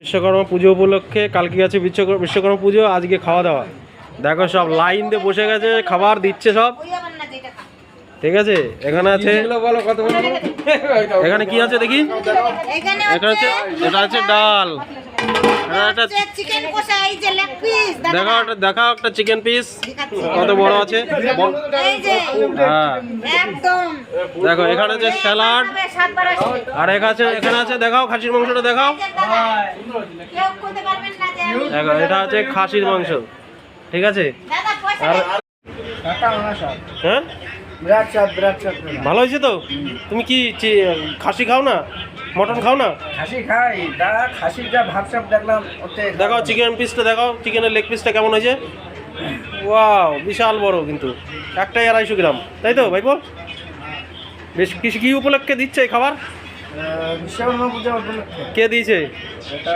বিশ্বকর্মা পুজো উপলক্ষে কালকে গেছে বিশ্বকর্মা পুজো, আজকে খাওয়া দাওয়া। দেখো সব লাইন দিয়ে বসে গেছে, খাবার দিচ্ছে সব। ঠিক আছে, এখানে আছে, এখানে কি আছে দেখি। এখানে আছে, এটা আছে ডাল, দেখাও একটা চিকেন পিস কত বড় আছে। হ্যাঁ দেখো, এখানে আছে স্যালাড, আর এখানে আছে দেখাও খাসির মাংসটা দেখাও। দেখো এটা আছে খাসির মাংস, ঠিক আছে। আর হ্যাঁ ভালো হয়েছে তো। তুমি কি খাসি খাও না, মটন খাও না? খাসি খাই, দাদা খাসির যা ভাবসাব দেখলাম। দেখাও চিকেন পিসটা, দেখাও চিকেনের লেগ পিসটা কেমন হয়েছে। ওয়াও, বিশাল বড়, কিন্তু একটাই 250 গ্রাম, তাই তো ভাইপো? বেশ কি উপলক্ষে দিচ্ছে এই খাবার? বিশ্বকর্মা পূজা উপলক্ষে। কে দিয়েছে?